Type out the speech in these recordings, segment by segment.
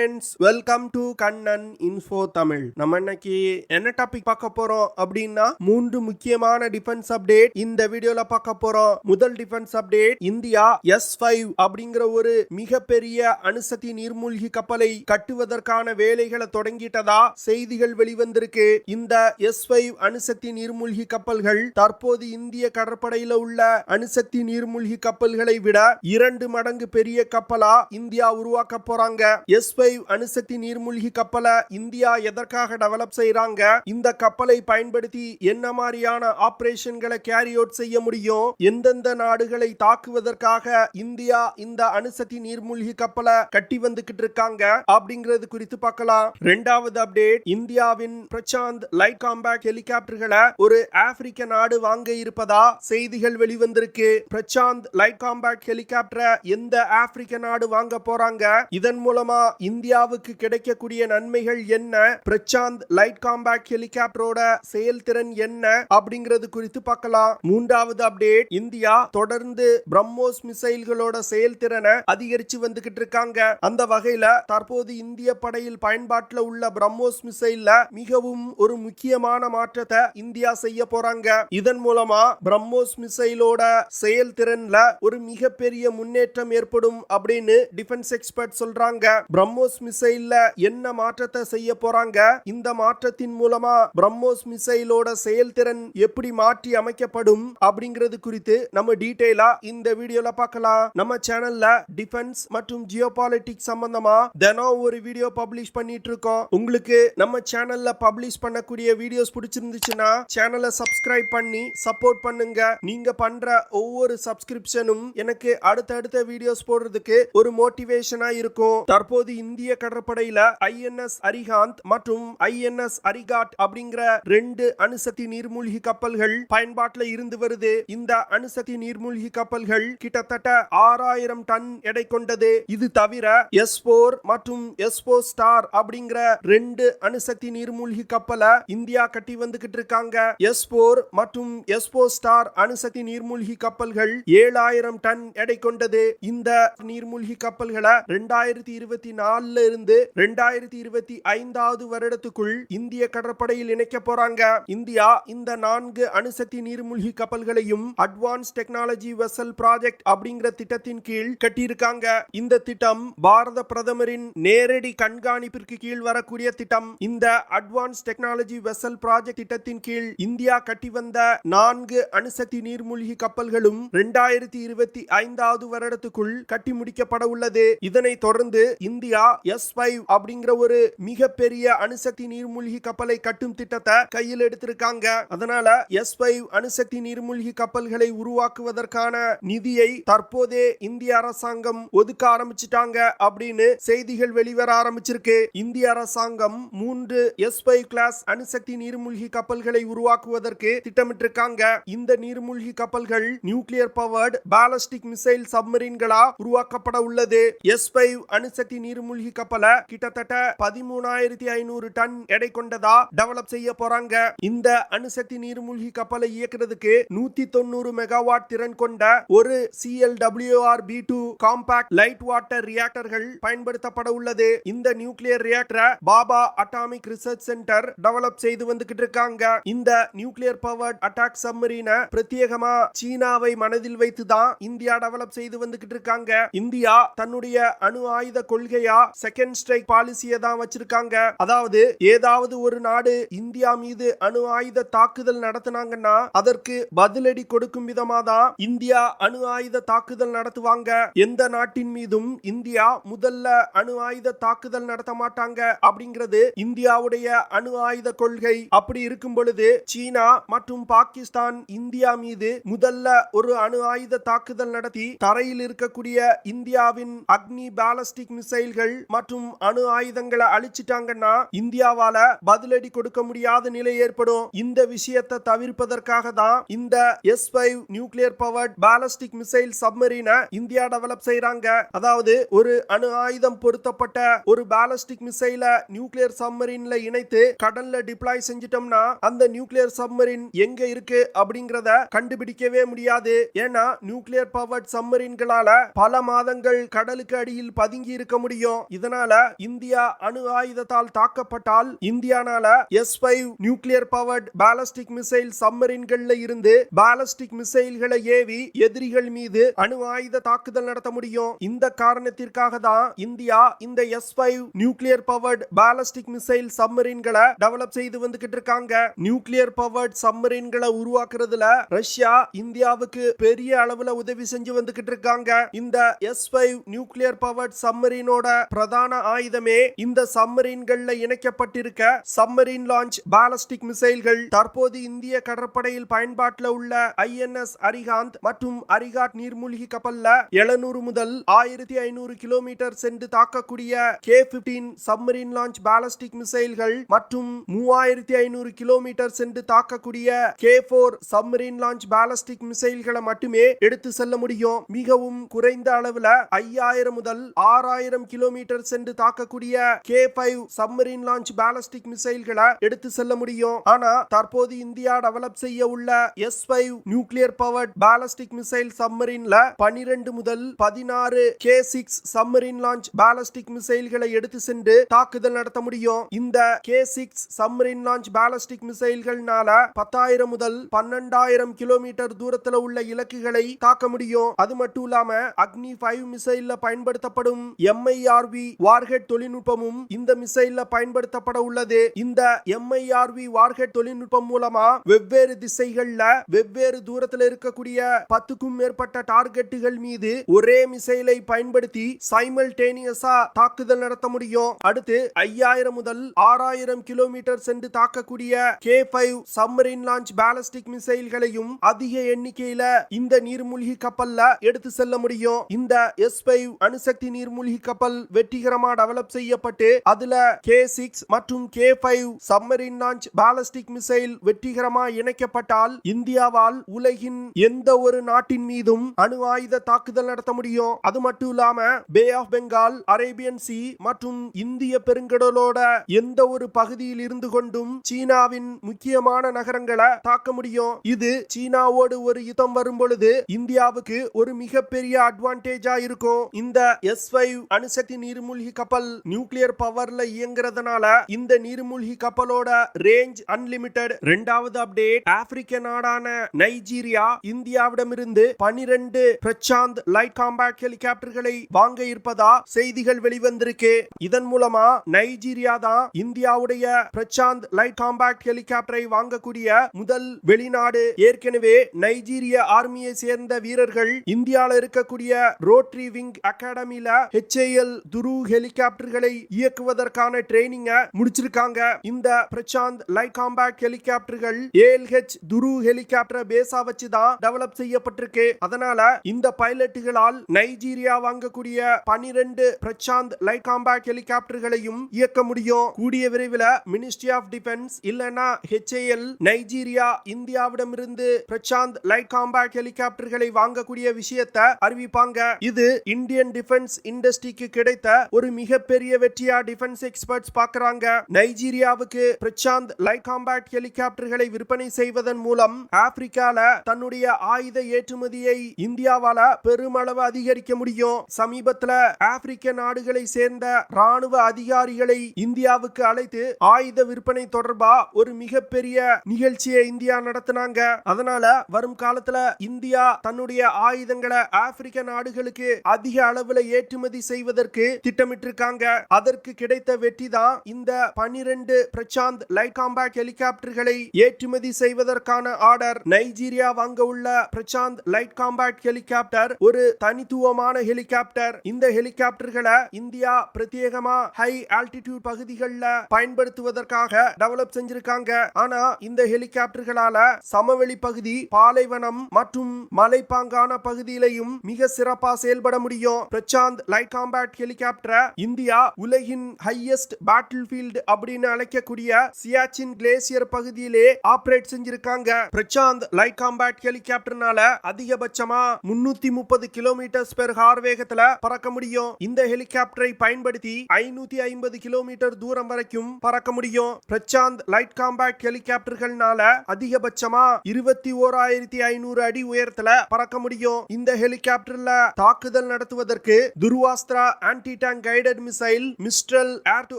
Friends, welcome to Kannan info Tamil. நம்ம இன்னைக்கு என்ன டாபிக் பார்க்க போறோம் அப்படின்னா 3 முக்கியமான டிஃபென்ஸ் அப்டேட் இந்த வீடியோல பார்க்க போறோம். முதல் டிஃபென்ஸ் அப்டேட், இந்தியா S-5 அப்படிங்கிற ஒரு மிகப்பெரிய அணுசக்தி நீர்மூழ்கி கப்பலை கட்டுவதற்கான வேலைகளை தொடங்கிட்டதா செய்திகள் வெளிவந்திருக்கு. இந்த S-5 அணுசக்தி நீர்மூழ்கி கப்பல்கள் தற்போது இந்திய கடற்படையில உள்ள அணுசக்தி நீர்மூழ்கி கப்பல்களை விட 2 மடங்கு பெரிய கப்பலா இந்தியா உருவாக்க போறாங்க. S-5 அணுசக்தி நீர்மூழ்கி கப்பலை இந்தியா எதற்காக டெவலப் செய்யறாங்க, இந்த கப்பலை பயன்படுத்தி என்ன மாதிரியான ஆபரேஷன்களை கேரி அவுட் செய்ய முடியும், எந்தெந்த நாடுகளை தாக்குவதற்காக இந்தியா இந்த அணுசக்தி நீர்மூழ்கி கப்பலை கட்டி வந்துகிட்டு இருக்காங்க அப்படிங்கிறது குறித்து பார்க்கலாம். இரண்டாவது அப்டேட், இந்தியாவின் பிரசாந்த் லைட் காம்பேக்ட் ஹெலிகாப்டர்களை ஒரு ஆப்பிரிக்க நாடு வாங்க இருப்பதா செய்திகள் வெளிவந்திருக்கு. பிரசாந்த் லைட் காம்பேக்ட் ஹெலிகாப்டரை எந்த ஆப்பிரிக்க நாடு வாங்க போறாங்க, இதன் மூலமா இந்தியாவுக்கு கிடைக்கக்கூடிய நன்மைகள் என்ன, பிரசாந்த் லைட் காம்பேக்ட் ஹெலிகாப்டரோட செயல்திறன் என்ன அப்படிங்கிறது குறித்து பார்க்கலாம். மூன்றாவது அப்டேட், இந்தியா தொடர்ந்து பிரம்மோஸ் மிசைல்களோட செயல்திறனை அதிகரிச்சு வந்துகிட்டு இருக்காங்க. அந்த வகையில தற்போது இந்திய படையில் பயன்பாட்டில் உள்ள பிரம்மோஸ் மிசைல்ல மிகவும் ஒரு முக்கியமான மாற்றத்தை இந்தியா செய்ய போறாங்க. இதன் மூலமா பிரம்மோஸ் மிசைலோட செயல்திறன்ல ஒரு மிகப்பெரிய முன்னேற்றம் ஏற்படும் அப்படின்னு டிஃபென்ஸ் எக்ஸ்பர்ட் சொல்றாங்க. பிரம்மோஸ் மிசைல்ல என்ன மாற்றத்தை செய்ய போறாங்க, இந்த மாற்றத்தின் மூலமா பிரம்மோஸ் மிசைலோட செயல்திறன் எப்படி மாற்றி அமைக்கப்படும் அப்படிங்கிறது குறித்து நம்ம டீடைலா இந்த வீடியோல பார்க்கலாம். நம்ம சேனல்ல டிஃபென்ஸ் மற்றும் ஜியோபாலிட்டிக்ஸ் சம்பந்தமா தினம் ஒரு வீடியோ பப்ளிஷ் பண்ணிட்டு இருக்கோம். உங்களுக்கு நம்ம சேனல்ல பப்ளிஷ் பண்ணக்கூடிய வீடியோஸ் பிடிச்சிருந்துச்சுன்னா சேனலை சப்ஸ்கிரைப் பண்ணி சப்போர்ட் பண்ணுங்க. நீங்க பண்ற ஒவ்வொரு சப்ஸ்கிரிப்ஷனும் எனக்கு அடுத்தடுத்த வீடியோஸ் போடுறதுக்கு ஒரு மோட்டிவேஷனா இருக்கும். தற்போது இந்திய கடற்படையில INS அரிஹாந்த் மற்றும் INS அரிகாட் அப்படிங்கிற 2 அணுசக்தி நீர்மூழ்கி கப்பல்கள் பயன்பாட்டில் இருந்து வருது. இந்த அணுசக்தி நீர்மூழ்கி கப்பல்கள் கிட்டத்தட்ட 6000 டன் எடை கொண்டது. இது தவிர S-4 மற்றும் S-4 ஸ்டார் அப்படிங்கிற 2 அணுசக்தி நீர்மூழ்கி கப்பலை இந்தியா கட்டி வந்துகிட்டு இருக்காங்க. S-4 மற்றும் S-4 ஸ்டார் அணுசக்தி நீர்மூழ்கி கப்பல்கள் 7000 டன் எடை கொண்டது. இந்த நீர்மூழ்கி கப்பல்களை 2024 இருந்து 2025 வருடத்துக்குள் இந்திய கடற்படையில் இணைக்க போறாங்க. இந்தியா இந்த 4 அணுசக்தி நீர்மூழ்கி கப்பல்களையும் அட்வான்ஸ் டெக்னாலஜி வெசல் ப்ராஜெக்ட் அப்படிங்கிற திட்டத்தின் கீழ் கட்டியிருக்காங்க. இந்த திட்டம் பாரத பிரதமரின் நேரடி கண்காணிப்பிற்கு கீழ் வரக்கூடிய திட்டம். இந்த அட்வான்ஸ் டெக்னாலஜி வெசல் ப்ராஜெக்ட் திட்டத்தின் கீழ் இந்தியா கட்டி வந்த 4 அணுசக்தி நீர்மூழ்கி கப்பல்களும் 2025 வருடத்துக்குள் கட்டி முடிக்கப்பட உள்ளது. இதனை தொடர்ந்து இந்தியா S-5 அப்படிங்கிற ஒரு மிகப்பெரிய அணுசக்தி நீர்மூழ்கி கப்பலை கட்டும் திட்டத்தை கையில் எடுத்திருக்காங்க. அதனால S-5 அணுசக்தி நீர்மூழ்கி கப்பல்களை உருவாக்குவதற்கான நிதியை தற்போதே இந்திய அரசாங்கம் ஒதுக்க ஆரம்பிச்சிட்டாங்க அப்படின்னு செய்திகள் வெளிவர ஆரம்பிச்சிருக்கு. இந்திய அரசாங்கம் 3 S-5 கிளாஸ் அணுசக்தி நீர்மூழ்கி கப்பல்களை உருவாக்குவதற்கு திட்டமிட்டிருக்காங்க. இந்த நீர்மூழ்கி கப்பல்கள் நியூக்ளியர் பவர்ட் பாலிஸ்டிக் மிசைல் சப்மரீன்களா உருவாக்கப்பட உள்ளது. S-5 அணுசக்தி நீர்மூழ்கி கப்பலை கிட்டத்தட்ட 13500 டன் எடை கொண்டதா டெவலப் செய்ய போறாங்க. இந்த அணுசக்தி நீர்மூழ்கி கப்பலை இயக்குறதுக்கு 190 மெகாவாட் திறன் கொண்ட ஒரு CLWR-B2 காம்பாக்ட் லைட் வாட்டர் ரியாக்டர்கள் பயன்படுத்தப்பட உள்ளது. இந்த நியூக்ளியர் ரியாக்டரை Bhabha atomic research centre develop செய்து வந்துகிட்டு இருக்காங்க. இந்த நியூக்ளியர் பவர்ட் அட்டாக் சப்மரீனை பிரத்யேகமா சீனாவை மனதில் வைத்துதான் இந்தியா டெவலப் செய்து வந்துகிட்டு இருக்காங்க. இந்தியா தன்னுடைய அணு ஆயுத கொள்கையா செகண்ட் ஸ்ட்ரைக் பாலிசியை தான் வச்சிருக்காங்க. அதாவது ஏதாவது ஒரு நாடு இந்தியா மீது அணு ஆயுத தாக்குதல் நடத்தினாங்கன்னா அதற்கு பதிலடி கொடுக்கும் விதமா தான் இந்தியா அணு ஆயுத தாக்குதல் நடத்துவாங்க. எந்த நாட்டின் மீதும் இந்தியா முதல்ல அணு ஆயுத தாக்குதல் நடத்த மாட்டாங்க அப்படிங்கிறது இந்தியாவுடைய அணு ஆயுத கொள்கை. அப்படி இருக்கும் பொழுது சீனா மற்றும் பாகிஸ்தான் இந்தியா மீது முதல்ல ஒரு அணு ஆயுத தாக்குதல் நடத்தி தரையில் இருக்கக்கூடிய இந்தியாவின் அக்னி பாலிஸ்டிக் மிசைல்கள் மற்றும் அணு ஆயுதங்களை அழிச்சிட்டாங்கன்னா இந்தியாவால பதிலடி கொடுக்க முடியாத நிலை ஏற்படும். இந்த விஷயத்தை தவிர்ப்பதற்காக தான் இந்த S-5 nuclear powered ballistic missile சப்மரீனை இந்தியா டெவலப் செய்றாங்க. அதாவது ஒரு அணு ஆயுதம் பொருத்தப்பட்ட ஒரு பாலிஸ்டிக் மிசைல நியூக்ளியர் சப்மரீன்ல இணைத்து கடல்ல டிப்ளாய் செஞ்சிட்டோம்னா அந்த நியூக்ளியர் சப்மரீன் எங்க இருக்கு அப்படிங்கறத கண்டுபிடிக்கவே முடியாது. ஏன்னா நியூக்ளியர் பவர்ட் சப்மரீன்களால பல மாதங்கள் கடலுக்கு அடியில் பதுங்கி இருக்க முடியும். இதனால இந்தியா அணு ஆயுதத்தால் தாக்கப்பட்டால் இந்தியானால S-5 nuclear powered ballistic missile சப்மரீன்கள்ல இருந்து பாலிஸ்டிக் மிசைல்களை ஏவி எதிரிகள் மீது அணு ஆயுத தாக்குதல் நடத்த முடியும். இந்த காரணத்திற்காக தான் இந்தியா இந்த S-5 nuclear powered ballistic missile சப்மரீன்களை டெவலப் செய்து வந்துகிட்டு இருக்காங்க. நியூக்ளியர் பவர்ட் சப்மரீன்களை உருவாக்குறதுல ரஷ்யா இந்தியாவுக்கு பெரிய அளவுல உதவி செஞ்சு வந்துகிட்டு இருக்காங்க. இந்த S-5 நியூக்ளியர் பவர்ட் சப்மரீனோட பிரதான ஆயுதமே இந்த சப்மரீன்கள்ல இணைக்கப்பட்டிருக்க சப்மரீன் லான்ச் பாலிஸ்டிக் மிசைல்கள். தற்போது இந்திய கடற்படையில் பயன்பாட்டில் உள்ள INS அரிஹாந்த் மற்றும் அரிகாட் நீர்மூழ்கி கப்பல்ல 700 முதல் 1500 கிலோமீட்டர் சென்று தாக்கக்கூடிய K-15 சப்மரீன் லான்ச் பாலிஸ்டிக் மிசைல்கள் மற்றும் 3500 கிலோமீட்டர் சென்று தாக்கக்கூடிய K-4 சப்மரீன் லான்ச் பாலிஸ்டிக் மிசைல்களை மட்டுமே எடுத்து செல்ல முடியும். மிகவும் குறைந்த அளவுல 5000 முதல் 6000 கிலோமீட்டர் சென்று தாக்கக்கூடிய K-5 சப்மரீன் லான்ச் பாலிஸ்டிக் மிசைல்களை எடுத்து செல்ல முடியும். ஆனா தற்போது இந்தியா டெவலப் செய்ய உள்ள S-5 nuclear powered ballistic missile சப்மரீன்ல 12 முதல் 16 K-6 சப்மரீன் லான்ச் பாலிஸ்டிக் மிசைல்களை எடுத்து சென்று தாக்குதல் நடத்த முடியும். இந்த K-6 சப்மரீன் லான்ச் பாலிஸ்டிக் மிசைல்கள்னால 10,000 முதல் 12,000 கிலோமீட்டர் தூரத்துல உள்ள இலக்குகளை தாக்க முடியும். அது மட்டும் இல்லாம அக்னி 5 மிசைல்ல பயன்படுத்தப்படும் MIRV வார்ஹெட் தொழில்நுட்பமும் இந்த மிசைல்ல பயன்படுத்தப்பட உள்ளது. இந்த MIRV வார்ஹெட் தொழில்நுட்பம் மூலமா வெவ்வேறு திசைகள்ல வெவ்வேறு தூரத்தில் இருக்கக்கூடிய 10க்கும் மேற்பட்ட டார்கெட்டுகள் மீது ஒரே மிசைலை பயன்படுத்தி சைமல்டேனியஸா தாக்குதல் நடத்த முடியும். அடுத்து 5000 முதல் 6000 கிலோமீட்டர் சென்று தாக்கக்கூடிய K-5 சப்மரீன் லான்ச் பாலிஸ்டிக் மிசைல்களையும் அதிக எண்ணிக்கையில இந்த நீர்மூழ்கி கப்பல்ல எடுத்து செல்ல முடியும். இந்த S-5 அணுசக்தி நீர்மூழ்கி கப்பல் வெற்றிகரமா டெவலப் செய்யப்பட்டு அதுல K-6 மற்றும் K-5 submarine launch ballistic missile வெற்றிகரமா இணைக்கப்பட்டால் இந்தியாவால் உலகின் எந்த ஒரு நாட்டின் மீதும் அணு ஆயுத தாக்குதல் நடத்த முடியும். அது மட்டும் இல்லாம bay of Bengal, Arabian sea மற்றும் இந்திய பெருங்கடலோட எந்த ஒரு பகுதியில் இருந்து கொண்டும் சீனாவின் முக்கியமான நகரங்களை தாக்க முடியும். இது சீனாவோடு ஒரு யுத்தம் வரும் பொழுது இந்தியாவுக்கு ஒரு மிகப்பெரிய அட்வான்டேஜா இருக்கும். இந்த S-5 அணுசக்தி நீர்மூழ்கி கப்பல் நியூக்ளியர் பவர்ல இயங்குறதுனால இந்த நீர்மூழ்கி கப்பலோட ரேஞ்ச் அன்லிமிட்டெட். இரண்டாவது அப்டேட், ஆப்பிரிக்க நாடான நைஜீரியா இந்தியாவிடமிருந்து 12 பிரசாந்த் லைட் காம்பேக்ட் ஹெலிகாப்டர்களை வாங்க இருப்பதா செய்திகள் வெளிவந்திருக்கு. இதன் மூலமா நைஜீரியா தான் இந்தியாவுடைய பிரசாந்த் லைட் காம்பேக்ட் ஹெலிகாப்டரை வாங்கக்கூடிய முதல் வெளிநாடு. ஏற்கனவே நைஜீரிய ஆர்மியை சேர்ந்த வீரர்கள் இந்தியாவில் இருக்கக்கூடிய ரோட்டரி விங் அகாடமில HAL துரு ஹெலிகாப்டர்களை இயக்குவதற்கான ட்ரைனிங்க முடிச்சிருக்காங்க. இந்த பிரசாந்த் லைட் காம்பேக்ட் ஹெலிகாப்டர்கள் ALH துரு ஹெலிகாப்டர் பேஸா வச்சு தான் டெவலப் செய்யப்பட்டிருக்கு. அதனால இந்த பைலட்டுகளால் நைஜீரியா வாங்கக்கூடிய 12 பிரசாந்த் லைட் காம்பேக்ட் ஹெலிகாப்டர்களையும் இயக்க முடியும். கூடிய விரைவில் மினிஸ்ட்ரி ஆஃப் டிஃபென்ஸ் இல்லனா HAL நைஜீரியா இந்தியாவிடமிருந்து பிரசாந்த் லைட் காம்பேக்ட் ஹெலிகாப்டர்களை வாங்கக்கூடிய விஷயத்தை அறிவிப்பாங்க. இது இந்தியன் டிஃபென்ஸ் இண்டஸ்ட்ரிக்கு கிடைத்த ஒரு மிகப்பெரிய வெற்றியா டிஃபென்ஸ் எக்ஸ்பர்ட்ஸ் பார்க்கறாங்க. நைஜீரியாவுக்கு பிரசாந்த் லைட் காம்பேக்ட் ஹெலிகாப்டர்களை விற்பனை செய்வதன் மூலம் ஆப்பிரிக்கால தன்னுடைய ஆயுத ஏற்றுமதியை இந்தியாவால பெருமளவு அதிகரிக்க முடியும். சமீபத்துல ஆப்பிரிக்க நாடுகளை சேர்ந்த ராணுவ அதிகாரிகளை இந்தியாவுக்கு அழைத்து ஆயுத விற்பனை தொடர்பா ஒரு மிகப்பெரிய நிகழ்ச்சியை இந்தியா நடத்தினாங்க. அதனால வரும் காலத்துல இந்தியா தன்னுடைய ஆயுதங்களை ஆப்பிரிக்க நாடுகளுக்கு அதிக அளவுல ஏற்றுமதி செய்வதற்கு திட்டமிட்டிருக்காங்க. அதற்கு கிடைத்த வெற்றி தான் இந்த 12 பிரசாந்த் லைட் காம்பேக்ட் ஹெலிகாப்டர்களை ஏற்றுமதி செய்வதற்கான ஆர்டர். நைஜீரியா வாங்க உள்ள பிரசாந்த் லைட் காம்பேக்ட் ஹெலிகாப்டர் ஒரு தனித்துவமான ஹெலிகாப்டர். இந்த ஹெலிகாப்டர்களை இந்தியா பிரத்யேகமா ஹை ஆல்டிடியூட் பகுதிகளில் பயன்படுத்துவதற்காக டெவலப் செஞ்சிருக்காங்க. ஆனா இந்த ஹெலிகாப்டர்களால சமவெளி பகுதி, பாலைவனம் மற்றும் மலைப்பாங்கான பகுதியிலையும் மிக சிறப்பா செயல்பட முடியும். Prashant light compact helicopter India உலகின் ஹையஸ்ட் பேட்டில் ஃபீல்ட் அப்படின்னு அழைக்கக்கூடிய சியாச்சின் கிளேசியர் பகுதியிலே ஆபரேட் செஞ்சிருக்காங்க. பிரசாந்த் லைட் காம்பேக்ட் ஹெலிகாப்டர்னால அதிகபட்சமா 330 கிலோமீட்டர் பெர் ஹார் வேகத்துல பறக்க முடியும். இந்த ஹெலிகாப்டரை பயன்படுத்தி 550 கிலோமீட்டர் தூரம் வரைக்கும் பறக்க முடியும். பிரசாந்த் லைட் காம்பேக்ட் ஹெலிகாப்டர்கள்னால அதிகபட்சமா 21,500 அடி உயரத்துல பறக்க முடியும். இந்த ஹெலிகாப்டர்ல தாக்குதல் நடத்துவதற்கு Dhruvastra anti tank guided missile, Mistral air to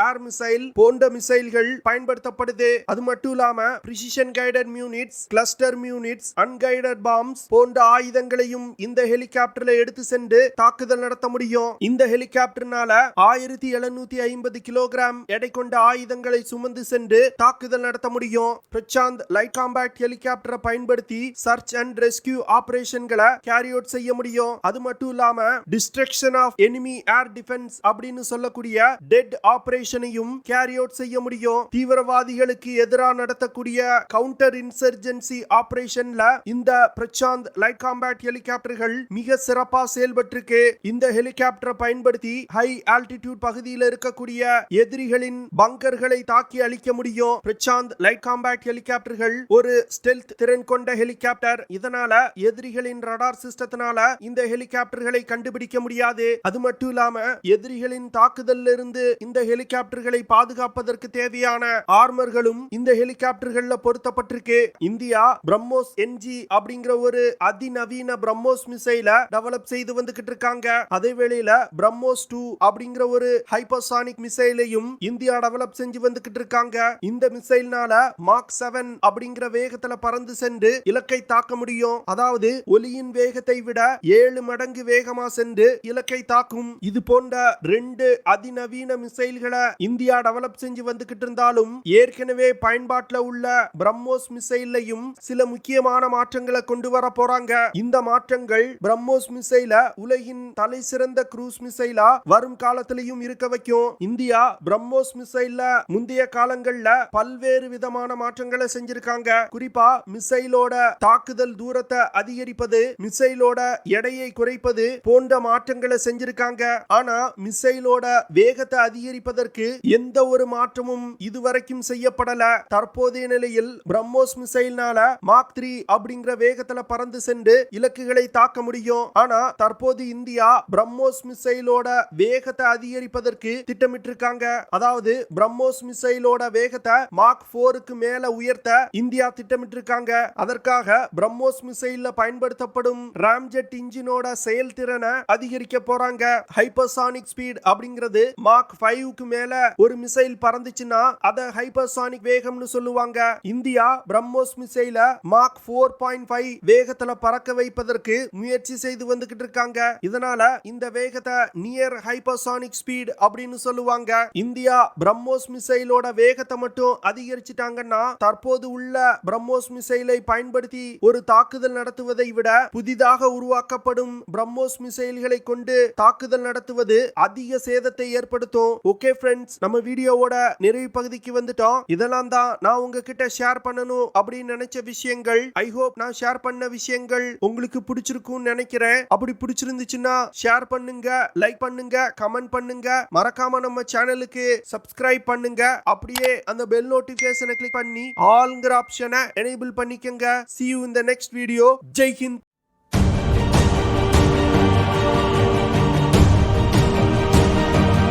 air missile போன்ற மிசைல்கள் பயன்படுத்தப்படுது. அது மட்டும் இல்லாம precision guided munitions, cluster munitions, unguided bombs போன்ற ஆயுதங்களையும் இந்த ஹெலிகாப்டர்ல எடுத்து சென்று தாக்குதல் நடத்த முடியும். இந்த ஹெலிகாப்டர்னால 1750 கிலோகிராம் எடை கொண்ட ஆயுதங்களை சுமந்து சென்று தாக்குதல் நடத்த முடியும். பிரசாந்த் லைட் காம்பேக்ட் ஹெலிகாப்டரை பயன்படுத்தி சர்ச் அண்ட் ரெஸ்கியூ ஆபரேஷன்களை கேரி அவுட் செய்ய முடியும். அது மட்டும் இல்லாம destruction of enemy air defence அப்படின்னு சொல்லக்கூடிய டெட் ஆபரேஷனையும் கேரி அவுட் செய்ய முடியும். தீவிரவாதிகளுக்கு எதிராக நடத்தக்கூடிய கவுண்டர் இன்சர்ஜென்சி ஆபரேஷன்ல இந்த பிரசாந்த் லைட் காம்பேக்ட் ஹெலிகாப்டர்கள் மிக சிறப்பா செயல்பட்டிருக்கு. இந்த ஹெலிகாப்டரை பயன்படுத்தி ஹை ஆல்டிடியூட் பகுதியில் இருக்கக்கூடிய எதிரிகளின் பங்கர்களை தாக்கி அழிக்க முடியும். பிரசாந்த் லைட் காம்பேக்ட் ஹெலிகாப்டர்கள் ஒரு ஸ்டெல்த் திறன் கொண்ட ஹெலிகாப்டர். இதனால எதிரிகளின் ரடார் சிஸ்டத்தினால இந்த ஹெலிகாப்டர்களை கண்டுபிடிக்க முடியாது. அது மட்டும் இல்லாம எதிரிகளின் தாக்குதலில் இருந்து இந்த ஹெலிகாப்டர்களை பாதுகாப்பதற்கு தேவையான ஆர்மர்களும் இந்த ஹெலிகாப்டர்கள்ல பொருத்தப்பட்டிருக்கு. இந்தியா பிரம்மோஸ் என்ஜி அப்படிங்கிற ஒரு அதிநவீன பிரம்மோஸ் மிசைல டெவலப் செய்து வந்துகிட்டு இருக்காங்க. அதே வேளையில பிரம்மோஸ் 2 அப்படிங்கிற ஒரு ஹைப்பர்சானிக் மிசைலையும் இந்தியா டெவலப் செஞ்சு வந்துகிட்டு இருக்காங்க. இந்த மிசைல்னால மாக் 7 அப்படிங்கிற வேகத்துல பறந்து சென்று இலக்கை தாக்க முடியும். அதாவது ஒலியின் வேகத்தை விட 7 மடங்கு வேகமா சென்று இலக்கை தாக்கும். இது போன்ற 2 அதிநவீன மிசைல்களை இந்தியா டெவலப் செஞ்சு வந்துகிட்டு இருந்தாலும் ஏற்கனவே பயன்பாட்டில் உள்ள பிரம்மோஸ் மிசைலையும் சில முக்கியமான மாற்றங்களை கொண்டு வர போறாங்க. இந்த மாற்றங்கள் பிரம்மோஸ் மிசைல உலகின் தலை சிறந்த க்ரூஸ் மிசைலா வரும் காலத்திலையும் இருக்க வைக்கும். இந்தியா பிரம்மோஸ் மிசைல்ல முந்தைய காலங்கள்ல பல்வேறு விதமான மாற்றங்களை செஞ்சிருக்காங்க. குறிப்பா மிசைலோட தாக்குதல் தூரத்தை அதிகரிப்பது, மிசைலோட எடையை குறைப்பது போன்ற மாற்றங்களை செஞ்சிருக்காங்க. ஆனா மிசைலோட வேகத்தை அதிகரிப்பதற்கு எந்த ஒரு மாற்றமும் இதுவரைக்கும் செய்யப்படல. தற்போதைய நிலையில் பிரம்மோஸ் மிசைல்னால மாக் 3 அப்படிங்கிற வேகத்துல பறந்து சென்று இலக்குகளை தாக்க முடியும். ஆனா தற்போது இந்தியா பிரம்மோஸ் மிசைலோட வேகத்தை அதிகரிப்பதற்கு திட்டமிட்டிருக்காங்க. அதாவது பிரம்மோஸ் மிசைலோட வேகத்தை மாக் 4க்கு மேல உயர்த்த இந்தியா திட்டமிட்டிருக்காங்க. அதற்காக பிரம்மோஸ் மிசைல்ல பயன்படுத்தப்படும் ராம்ஜெட் இன்ஜினோட செயல்திறனை அதிகரிக்க போறாங்க. ஹைப்பர்சானிக் ஸ்பீட் அப்படிங்கிறது மாக் 5க்கு மேல ஒரு மிசைல் பறந்துச்சுன்னா அத ஹைப்பர்சானிக் வேகம்னு சொல்லுவாங்க. இந்தியா பிரம்மோஸ் மிசைல மாக் 4.5 வேகத்துல பறக்க வைப்பதற்கு முயற்சி செய்து வந்துகிட்டு இருக்காங்க. இதனால இந்த வேகத்தை நியர் ஹைப்பர்சானிக் ஸ்பீட் அப்படின்னு சொல்லுவாங்க. இந்தியா பிரம்மோஸ் மிசைலோட வேகத்தை மட்டும் அதிகரிச்சிட்டாங்கன்னா தற்போது உள்ள பிரம்மோஸ் மிசைலை பயன்படுத்தி ஒரு தாக்குதல் நடத்துவதை விட புதிதாக உருவாக்கப்படும் பிரம்மோஸ் மிசைல்களை கொண்டு தாக்குதல் நடத்துவது அதிக சேதத்தை ஏற்படுத்தும். ஓகே ஃப்ரெண்ட்ஸ், நம்ம வீடியோவோட நிறைவு பகுதிக்கு வந்துட்டோம். இதெல்லாம் தான் நான் உங்ககிட்ட ஷேர் பண்ணணும் அப்படின்னு நினைச்ச விஷயங்கள். ஐ ஹோப் நான் ஷேர் பண்ண விஷயங்கள் உங்களுக்கு பிடிச்சிருக்கும்னு நினைக்கிறேன். அப்படி பிடிச்சிருந்துச்சுன்னா ஷேர் பண்ணுங்க, லைக் பண்ணுங்க, கமெண்ட் பண்ணுங்க. மறக்காம நம்ம சேனலுக்கு சப்ஸ்கிரைப் பண்ணுங்க. அப்படியே அந்த பெல் நோட்டிபிகேஷனை கிளிக் பண்ணி ஆல்ங்கிற ஆப்ஷனை எனேபிள் பண்ணிக்கங்க. See you in the next video. Jai Hind.